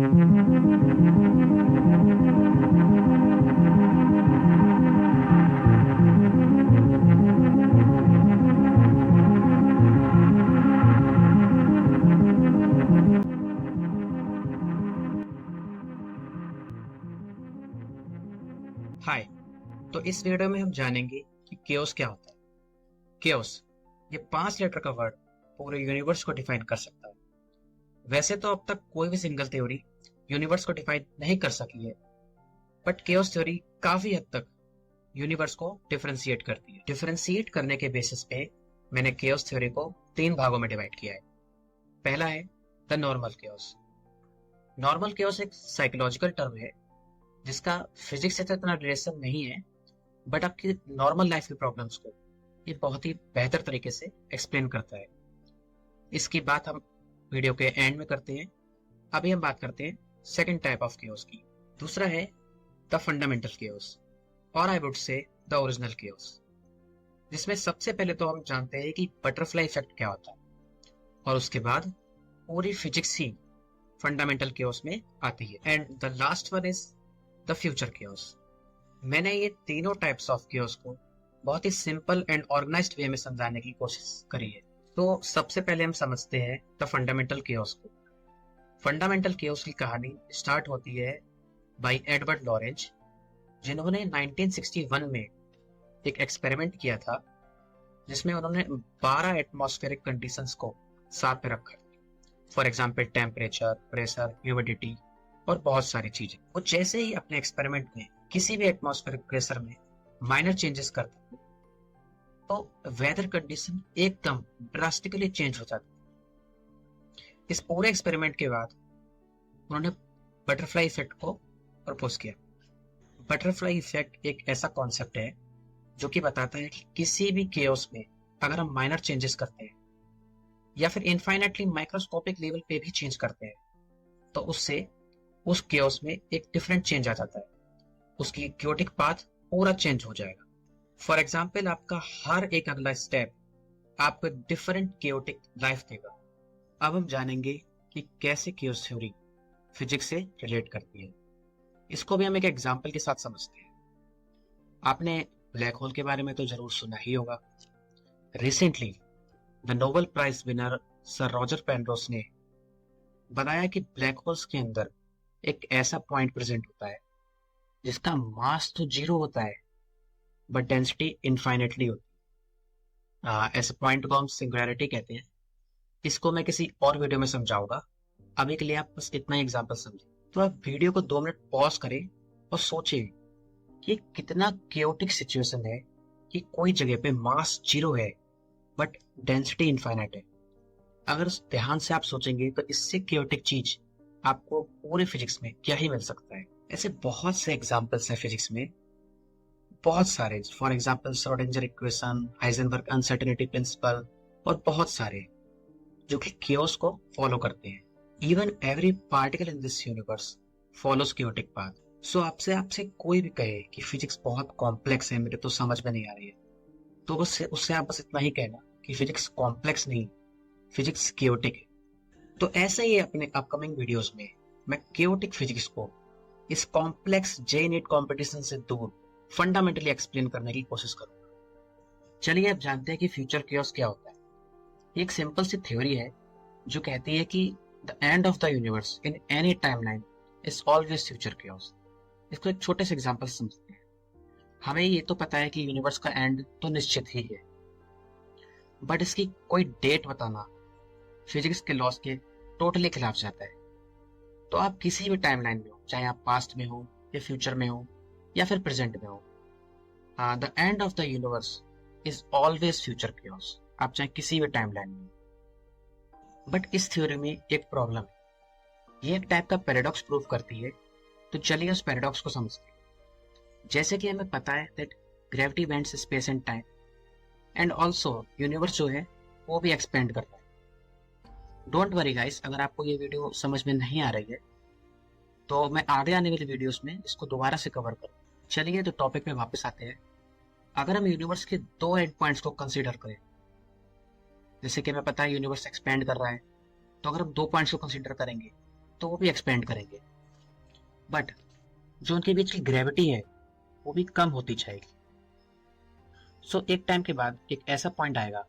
हाय। तो इस वीडियो में हम जानेंगे कि केओस क्या होता है। केओस ये 5 लेटर का वर्ड पूरे यूनिवर्स को डिफाइन कर सकता है। वैसे तो अब तक कोई भी सिंगल थ्योरी यूनिवर्स को डिफाइन नहीं कर सकी है, बट केओस थ्योरी काफी हद तक यूनिवर्स को डिफरेंशिएट करती है। डिफरेंशिएट करने के बेसिस पे मैंने केओस थ्योरी को 3 भागों में डिवाइड किया है। पहला है the normal chaos. Normal chaos एक साइकोलॉजिकल टर्म है जिसका फिजिक्स से तो इतना रिलेशन नहीं है, बट आपकी नॉर्मल लाइफ की प्रॉब्लम्स को ये बहुत ही बेहतर तरीके से एक्सप्लेन करता है। इसकी बात हम वीडियो के एंड में करते हैं। अभी हम बात करते हैं सेकंड टाइप ऑफ केओस की। दूसरा है द फंडामेंटल केओस, और I would say the original chaos, जिसमें सबसे पहले तो हम जानते हैं कि बटरफ्लाई इफेक्ट क्या होता है, और उसके बाद पूरी फिजिक्स ही फंडामेंटल केओस में आती है। And the last one is the future chaos. मैंने ये तीनों टाइप्स ऑफ केओस को बहुत ही सिंपल एंड ऑर्गेनाइज्ड वे में समझाने की कोशिश करी है। तो सबसे पहले हम समझते हैं द फंडामेंटल केओस को। फंडामेंटल केओस की कहानी स्टार्ट होती है बाय एडवर्ड लॉरेंज, जिन्होंने 1961 में एक एक्सपेरिमेंट किया था जिसमें उन्होंने 12 एटमॉस्फेरिक कंडीशंस को साथ में रखा। For example temperature, pressure, humidity और बहुत सारी चीजें। वो जैसे ही अपने एक्सपेरिमेंट में किसी भी एटमॉस्फेरिक प्रेशर में माइनर चेंजेस करते तो वेदर कंडीशन एकदम ड्रास्टिकली चेंज हो जाती। इस पूरे एक्सपेरिमेंट के बाद उन्होंने बटरफ्लाई इफेक्ट को प्रपोज किया। बटरफ्लाई इफेक्ट एक ऐसा कॉन्सेप्ट है जो कि बताता है कि किसी भी केओस में अगर हम माइनर चेंजेस करते हैं या फिर इनफाइनेटली माइक्रोस्कोपिक लेवल पे भी चेंज करते हैं तो उससे उस केओस में एक डिफरेंट चेंज आ जाता है। उसकी क्योटिक पाथ पूरा चेंज हो जाएगा। फॉर एग्जाम्पल, आपका हर एक अगला स्टेप आपको डिफरेंट केओटिक लाइफ देगा। अब हम जानेंगे कि कैसे केओस थ्योरी फिजिक्स से रिलेट करती है। इसको भी हम एक एग्जाम्पल के साथ समझते हैं। आपने ब्लैक होल के बारे में तो जरूर सुना ही होगा। Recently the Nobel prize winner sir Roger Penrose ने बताया कि ब्लैक होल्स के अंदर एक ऐसा पॉइंट प्रेजेंट होता है जिसका मास तो 0 होता है बट डेंसिटी इनफाइनेटली होती है। ऐसे पॉइंट को हम सिंगुलैरिटी कहते हैं। इसको मैं किसी और वीडियो में समझाऊंगा। अभी के लिए आप बस इतना ही एग्जांपल समझें। तो आप वीडियो को 2 मिनट पॉज करें और सोचें कि कितना केओटिक सिचुएशन है कि कोई जगह पे मास 0 है बट डेंसिटी इनफाइनाइट है। अगर ध्यान से आप सोचेंगे तो इससे केओटिक चीज आपको पूरे फिजिक्स में क्या ही मिल सकता है। ऐसे बहुत से एग्जांपल्स हैं फिजिक्स में, बहुत सारे। For example Schrodinger equation, Heisenberg uncertainty principle और बहुत सारे जो कि केओस को फॉलो करते हैं। Even every particle in this universe follows chaotic path. So आपसे आपसे कोई भी कहे कि फिजिक्स बहुत कॉम्प्लेक्स है, मेरे तो समझ में नहीं आ रही है, तो उससे आप बस इतना ही कहना कि फिजिक्स कॉम्प्लेक्स नहीं, फिजिक्स केओटिक है। तो ऐसे ही अपने अपकमिंग वीडियोस में मैं केओटिक फिजिक्स को इस कॉम्प्लेक्स जे नीट कॉम्पिटिशन से दूर फंडामेंटली एक्सप्लेन करने की कोशिश करूंगा। चलिए अब जानते हैं कि फ्यूचर केओस क्या होता है। ये एक सिंपल सी थ्योरी है जो कहती है कि the end of the universe in any timeline is always future chaos. इसको एक छोटे से एग्जांपल से समझते हैं। हमें ये तो पता है कि यूनिवर्स का एंड तो निश्चित ही है, बट इसकी कोई डेट बताना फिजिक्स के लॉस के टोटली खिलाफ जाता है। तो आप किसी भी टाइमलाइन में हो, चाहे आप पास्ट में हो या फ्यूचर में हो या फिर प्रेजेंट में हो, the end of the universe is always future chaos, आप चाहे किसी भी टाइमलाइन में हो। बट इस थ्योरी में एक प्रॉब्लम है। ये एक टाइप का पैराडॉक्स प्रूव करती है। तो चलिए उस पैराडॉक्स को समझते हैं। जैसे कि हमें पता है that gravity bends space and time, and also universe जो है वो भी एक्सपेंड करता है। डोंट वरी गाइस, अगर आपको ये वीडियो समझ में नहीं आ रही है तो मैं आगे आने वाली वीडियोस में इसको दोबारा से कवर करूँ। चलिए तो टॉपिक में वापस आते हैं। अगर हम यूनिवर्स के 2 एंड पॉइंट्स को कंसीडर करें, जैसे कि हमें पता है यूनिवर्स एक्सपेंड कर रहा है, तो अगर हम 2 पॉइंट्स को कंसीडर करेंगे तो वो भी एक्सपेंड करेंगे, बट जो उनके बीच की ग्रेविटी है वो भी कम होती जाएगी। सो एक टाइम के बाद एक ऐसा पॉइंट आएगा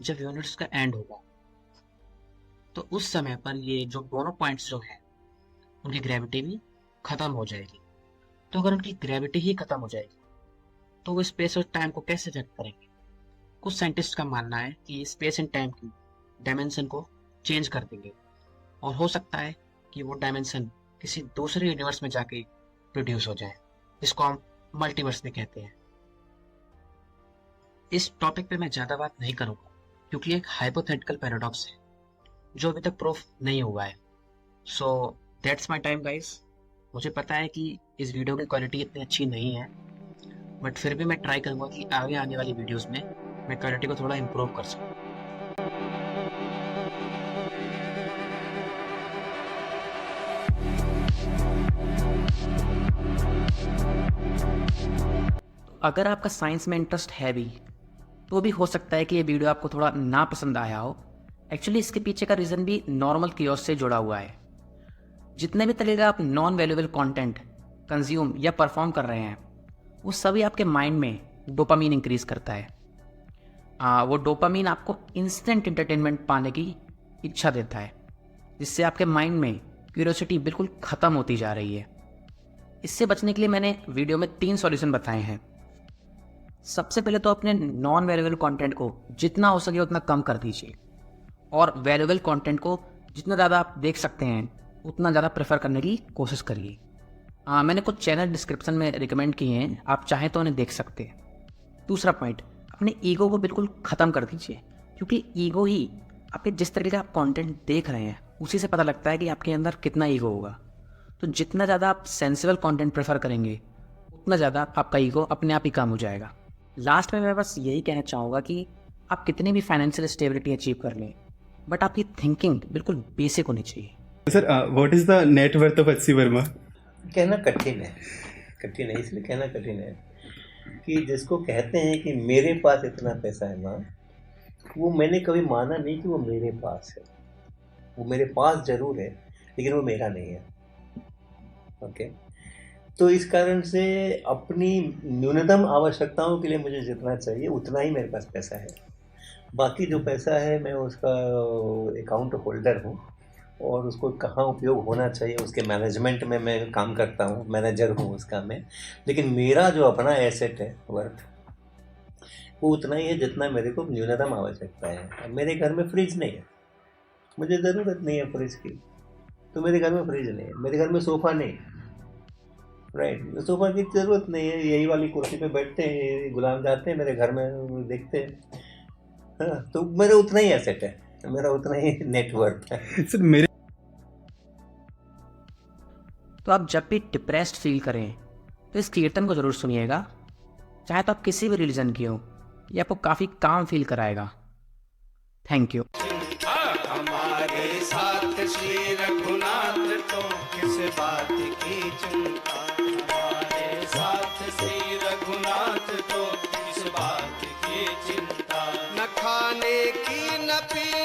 जब यूनिट्स का एंड होगा, तो उस समय पर ये जो दोनों पॉइंट्स जो हैं उनकी ग्रेविटी भी खत्म हो जाएगी। तो अगर उनकी ग्रेविटी ही खत्म हो जाएगी तो वो स्पेस और टाइम को कैसे व्यक्त करेंगे? कुछ साइंटिस्ट का मानना है कि स्पेस एंड टाइम की डायमेंशन को चेंज कर देंगे, और हो सकता है कि वो डायमेंशन किसी दूसरे यूनिवर्स में जाके प्रोड्यूस हो जाए, जिसको हम मल्टीवर्स भी कहते हैं। इस टॉपिक पे मैं ज़्यादा बात नहीं करूँगा क्योंकि ये एक हाइपोथेटिकल पैराडॉक्स है जो अभी तक प्रूफ नहीं हुआ है। So that's my time guys. मुझे पता है कि इस वीडियो की क्वालिटी इतनी अच्छी नहीं है, बट फिर भी मैं ट्राई करूँगा कि आगे आने वाली वीडियोस में मैं क्वालिटी को थोड़ा इम्प्रूव कर सकूँ। अगर आपका साइंस में इंटरेस्ट है भी, तो भी हो सकता है कि ये वीडियो आपको थोड़ा ना पसंद आया हो। एक्चुअली इसके पीछे का रीज़न भी नॉर्मल कियोस से जुड़ा हुआ है। जितने भी तरीके आप नॉन वैल्यूएबल कंटेंट कंज्यूम या परफॉर्म कर रहे हैं, वो सभी आपके माइंड में डोपामीन इंक्रीज करता है। वो डोपामीन आपको इंस्टेंट एंटरटेनमेंट पाने की इच्छा देता है, जिससे आपके माइंड में क्यूरियोसिटी बिल्कुल ख़त्म होती जा रही है। इससे बचने के लिए मैंने वीडियो में 3 सॉल्यूशन बताए हैं। सबसे पहले तो अपने नॉन वैल्यूएबल कंटेंट को जितना हो सके उतना कम कर दीजिए, और वैल्यूएबल कंटेंट को जितना ज़्यादा आप देख सकते हैं उतना ज़्यादा प्रेफर करने की कोशिश करिए। मैंने कुछ चैनल डिस्क्रिप्शन में रिकमेंड किए हैं, आप चाहें तो उन्हें देख सकते हैं। दूसरा पॉइंट, अपने ईगो को बिल्कुल ख़त्म कर दीजिए, क्योंकि ईगो ही आपके जिस तरीके का आप कंटेंट देख रहे हैं उसी से पता लगता है कि आपके अंदर कितना ईगो होगा। तो जितना ज़्यादा आप सेंसिबल कंटेंट प्रेफर करेंगे उतना ज़्यादा आपका ईगो अपने आप ही कम हो जाएगा। लास्ट में मैं बस यही कहना चाहूँगा कि आप कितनी भी फाइनेंशियल स्टेबिलिटी अचीव कर लें, बट आपकी थिंकिंग बिल्कुल बेसिक होनी चाहिए। Sir, what is the net worth of अच्छी वर्मा? कहना कठिन है इसलिए कहना कठिन है कि जिसको कहते हैं कि मेरे पास इतना पैसा है ना, वो मैंने कभी माना नहीं कि वो मेरे पास है। वो मेरे पास जरूर है लेकिन वो मेरा नहीं है। ओके, तो इस कारण से अपनी न्यूनतम आवश्यकताओं के लिए मुझे जितना चाहिए उतना ही मेरे पास पैसा है। बाकी जो पैसा है मैं उसका अकाउंट होल्डर हूँ, और उसको कहाँ उपयोग होना चाहिए उसके मैनेजमेंट में मैं काम करता हूँ, मैनेजर हूँ उसका मैं। लेकिन मेरा जो अपना एसेट है वर्थ, वो उतना ही है जितना मेरे को न्यूनतम आवश्यकता है। अब मेरे घर में फ्रिज नहीं है, मुझे ज़रूरत नहीं है फ्रिज की, तो मेरे घर में फ्रिज नहीं है। मेरे घर में सोफ़ा नहीं है, राइट, सोफ़ा की ज़रूरत नहीं है। यही वाली कुर्सी पे बैठते हैं, गुलाम जाते हैं मेरे घर में, देखते हैं। हाँ, तो मेरा उतना ही एसेट है, मेरा उतना ही नेटवर्क है। सर मेरे तो आप जब भी डिप्रेस्ड फील करें तो इस कीर्तन को ज़रूर सुनिएगा, चाहे तो आप किसी भी रिलीजन की हो, ये आपको काफ़ी काम फील कराएगा। Thank you. हमारे साथ श्री रघुनाथ तो किस बात की चिंता, हमारे साथ श्री रघुनाथ तो किस बात की चिंता। न खाने की न पीने